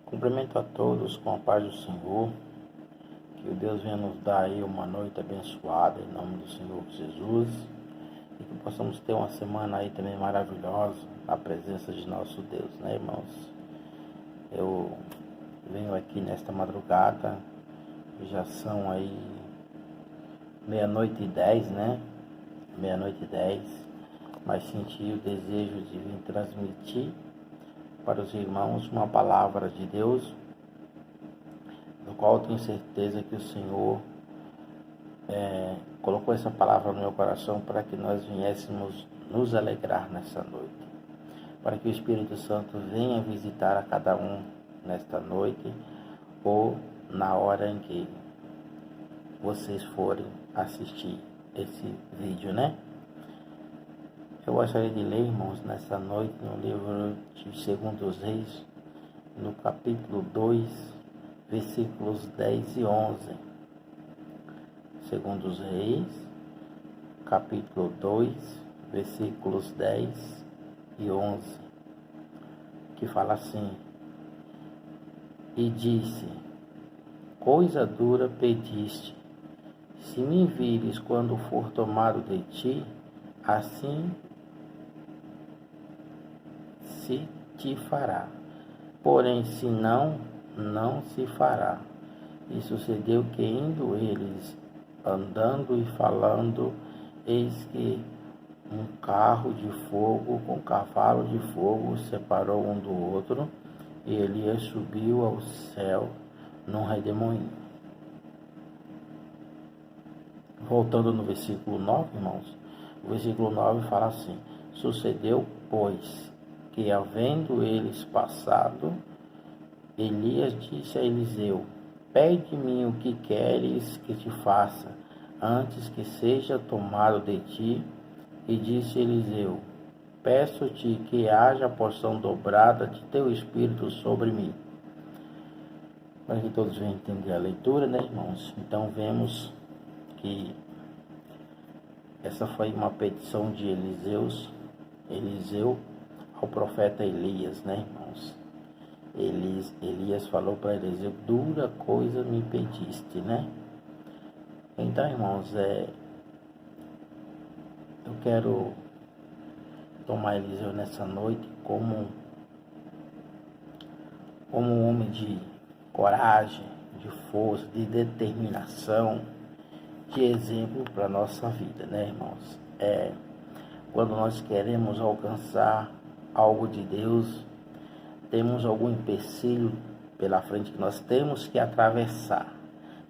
Cumprimento a todos com a paz do Senhor. Que o Deus venha nos dar aí uma noite abençoada em nome do Senhor Jesus. E que possamos ter uma semana aí também maravilhosa na presença de nosso Deus, né, irmãos? Eu venho aqui nesta madrugada, já são aí 00:10, né? 00:10, mas senti o desejo de vir transmitir para os irmãos uma palavra de Deus, no qual eu tenho certeza que o Senhor colocou essa palavra no meu coração para que nós viéssemos nos alegrar nessa noite, para que o Espírito Santo venha visitar a cada um nesta noite ou na hora em que vocês forem assistir esse vídeo, né? Eu gostaria de ler, irmãos, nesta noite no livro de 2 Reis, no capítulo 2, versículos 10 e 11. 2 Reis, capítulo 2, versículos 10 e 11, que fala assim: E disse: Coisa dura pediste, se me vires quando for tomado de ti, assim se te fará. Porém, se não, não se fará. E sucedeu que, indo eles andando e falando, eis que um carro de fogo com cavalo de fogo separou um do outro, e Elias subiu ao céu num redemoinho. Voltando no versículo 9, irmãos, o versículo 9 fala assim: Sucedeu, pois, que havendo eles passado, Elias disse a Eliseu: Pede-me o que queres que te faça, antes que seja tomado de ti. E disse Eliseu: Peço-te que haja porção dobrada de teu espírito sobre mim. Para que todos venham entender a leitura, né, irmãos? Então vemos que essa foi uma petição de Eliseu ao profeta Elias, né, irmãos? Elias falou para Eliseu: dura coisa me pediste, né? Então, irmãos, eu quero tomar Eliseu nessa noite como um homem de coragem, de força, de determinação, de exemplo para a nossa vida, né, irmãos? Quando nós queremos alcançar algo de Deus, temos algum empecilho pela frente que nós temos que atravessar.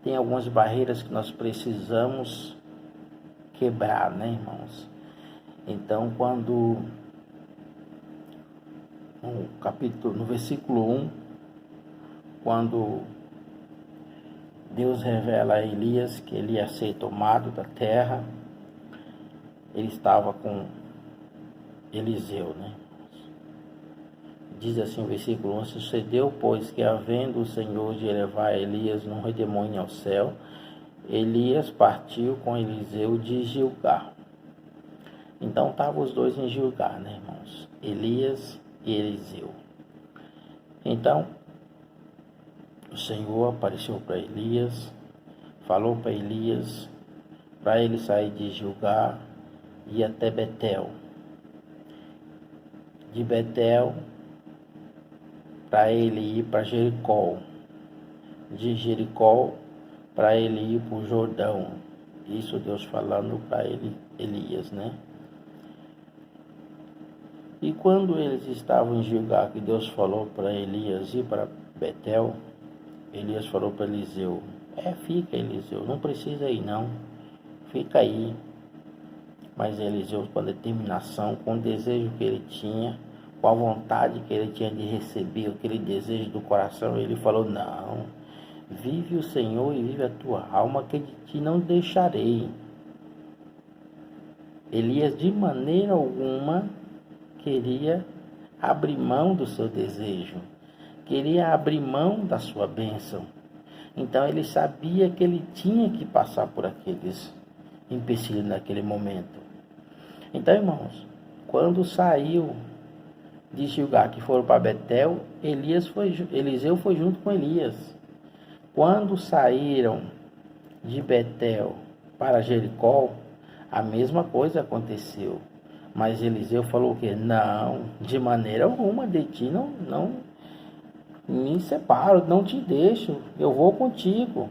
Tem algumas barreiras que nós precisamos quebrar, né, irmãos? Então, quando no versículo 1, quando Deus revela a Elias que ele ia ser tomado da terra, ele estava com Eliseu, né? Diz assim o versículo 1: Sucedeu, pois, que havendo o Senhor de elevar Elias num redemoinho ao céu, Elias partiu com Eliseu de Gilgal. Então estavam os dois em Gilgal, né, irmãos? Elias e Eliseu. Então o Senhor apareceu para Elias, falou para Elias para ele sair de Gilgal e ir até Betel. De Betel, para ele ir para Jericó. De Jericó, para ele ir para o Jordão. Isso Deus falando para Elias, né? E quando eles estavam em Gilgal, que Deus falou para Elias ir para Betel, Elias falou para Eliseu: fica, Eliseu, não precisa ir não, fica aí. Mas Eliseu, com a determinação, com o desejo que ele tinha, com a vontade que ele tinha de receber aquele desejo do coração, ele falou: não, vive o Senhor e vive a tua alma, que de ti não deixarei. Elias de maneira alguma queria abrir mão do seu desejo, queria abrir mão da sua bênção. Então ele sabia que ele tinha que passar por aqueles empecilhos naquele momento. Então, irmãos, quando saiu de Gilgal que foram para Betel, Eliseu foi junto com Elias. Quando saíram de Betel para Jericó, a mesma coisa aconteceu. Mas Eliseu falou que não, de maneira alguma, de ti não me separo, não te deixo, eu vou contigo.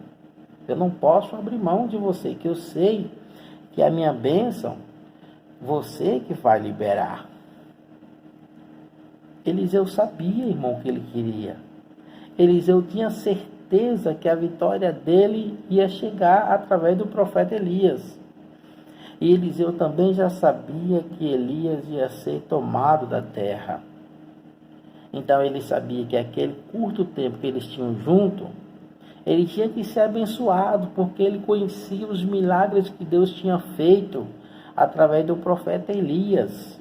Eu não posso abrir mão de você, que eu sei que a minha bênção, você que vai liberar. Eliseu sabia, irmão, o que ele queria. Eliseu tinha certeza que a vitória dele ia chegar através do profeta Elias. E Eliseu também já sabia que Elias ia ser tomado da terra. Então ele sabia que aquele curto tempo que eles tinham junto, ele tinha que ser abençoado, porque ele conhecia os milagres que Deus tinha feito através do profeta Elias.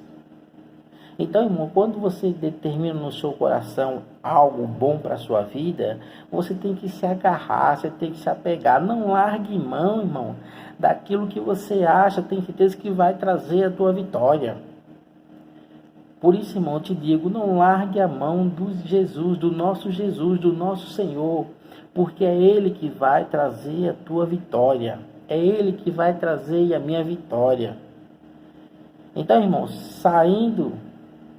Então, irmão, quando você determina no seu coração algo bom para a sua vida, você tem que se agarrar, você tem que se apegar. Não largue mão, irmão, daquilo que você acha, tem certeza que vai trazer a tua vitória. Por isso, irmão, eu te digo, não largue a mão do Jesus, do nosso Senhor, porque é Ele que vai trazer a tua vitória. É Ele que vai trazer a minha vitória. Então, irmãos, saindo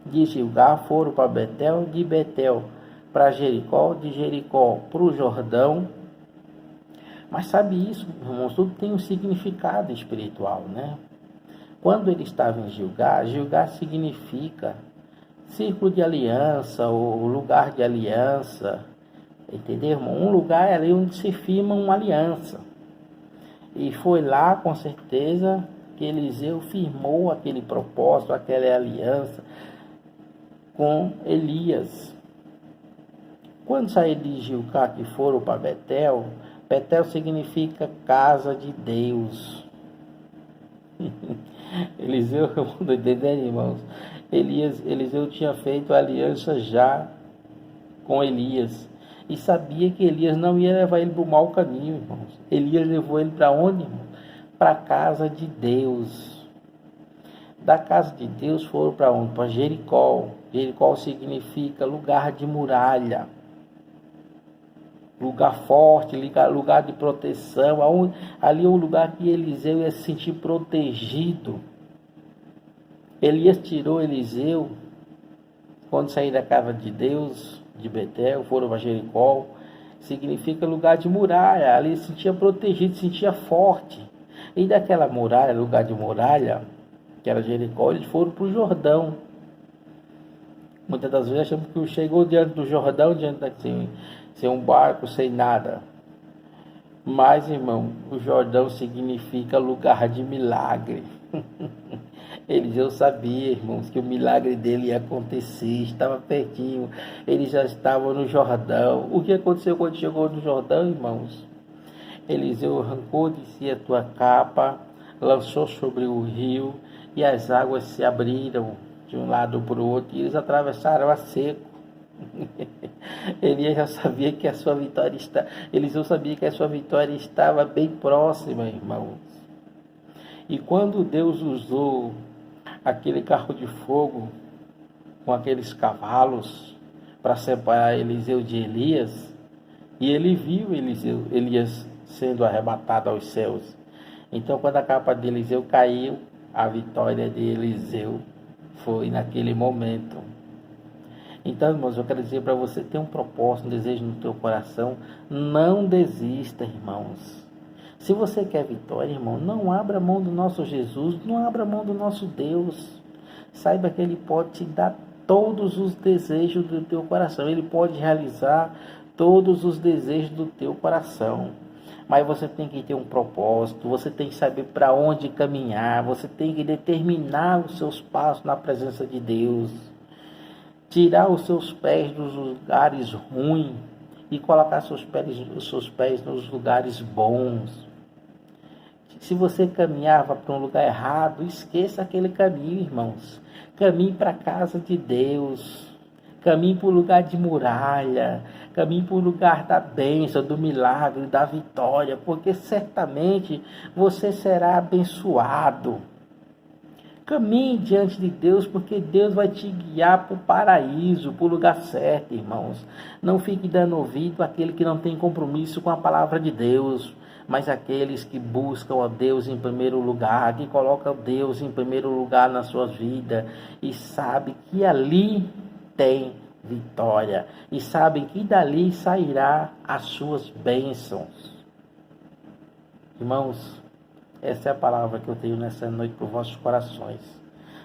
de Gilgal, foram para Betel, de Betel para Jericó, de Jericó para o Jordão. Mas sabe isso, irmãos, tudo tem um significado espiritual, né? Quando ele estava em Gilgal, Gilgal significa círculo de aliança, ou lugar de aliança, entendeu, irmão? Um lugar ali onde se firma uma aliança. E foi lá, com certeza, que Eliseu firmou aquele propósito, aquela aliança com Elias. Quando saíram de Gilgal que foram para Betel, Betel significa casa de Deus. Eliseu, não entendendo, irmãos? Eliseu tinha feito aliança já com Elias e sabia que Elias não ia levar ele para o mau caminho, irmãos. Elias levou ele para onde, irmão? Para a casa de Deus. Da casa de Deus foram para onde? Para Jericó. Jericó significa lugar de muralha, lugar forte, lugar de proteção. Ali é o lugar que Eliseu ia se sentir protegido. Elias tirou Eliseu quando saíram da casa de Deus, de Betel, foram para Jericó. Significa lugar de muralha. Ali se sentia protegido, se sentia forte. E daquela muralha, lugar de muralha, que era Jericó, eles foram para o Jordão. Muitas das vezes achamos que chegou diante do Jordão, sem um barco, sem nada. Mas, irmão, o Jordão significa lugar de milagre. Eliseu sabia, irmãos, que o milagre dele ia acontecer, estava pertinho, ele já estava no Jordão. O que aconteceu quando chegou no Jordão, irmãos? Eliseu arrancou de si a tua capa, lançou sobre o rio, e as águas se abriram de um lado para o outro, e eles atravessaram a seco. Elias já sabia que a sua vitória Eliseu sabia que a sua vitória estava bem próxima, irmãos. E quando Deus usou aquele carro de fogo com aqueles cavalos para separar Eliseu de Elias, e ele viu Elias sendo arrebatado aos céus. Então, quando a capa de Eliseu caiu, a vitória de Eliseu foi naquele momento. Então, irmãos, eu quero dizer para você, ter um propósito, um desejo no teu coração, não desista, irmãos. Se você quer vitória, irmão, não abra mão do nosso Jesus, não abra mão do nosso Deus. Saiba que Ele pode te dar todos os desejos do teu coração. Ele pode realizar todos os desejos do teu coração. Mas você tem que ter um propósito, você tem que saber para onde caminhar, você tem que determinar os seus passos na presença de Deus. Tirar os seus pés dos lugares ruins e colocar os seus pés nos lugares bons. Se você caminhava para um lugar errado, esqueça aquele caminho, irmãos. Caminhe para a casa de Deus. Caminhe para o lugar de muralha. Caminhe para o lugar da bênção, do milagre, da vitória. Porque certamente você será abençoado. Caminhe diante de Deus, porque Deus vai te guiar para o paraíso, para o lugar certo, irmãos. Não fique dando ouvido àquele que não tem compromisso com a palavra de Deus, mas aqueles que buscam a Deus em primeiro lugar, que colocam Deus em primeiro lugar na sua vida e sabe que ali tem vitória e sabem que dali sairá as suas bênçãos. Irmãos, essa é a palavra que eu tenho nessa noite para os vossos corações.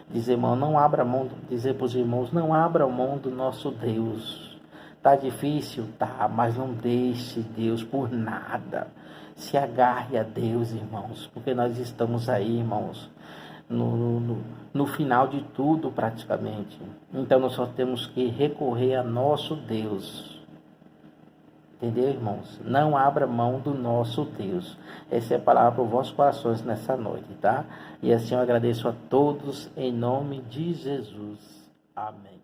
Dizer, irmão, não abra mão, dizer para os irmãos, não abra mão do nosso Deus. Tá difícil? Tá, mas não deixe Deus por nada. Se agarre a Deus, irmãos, porque nós estamos aí, irmãos, no final de tudo praticamente. Então nós só temos que recorrer a nosso Deus. Entendeu, irmãos? Não abra mão do nosso Deus. Essa é a palavra para os vossos corações nessa noite, tá? E assim eu agradeço a todos em nome de Jesus. Amém.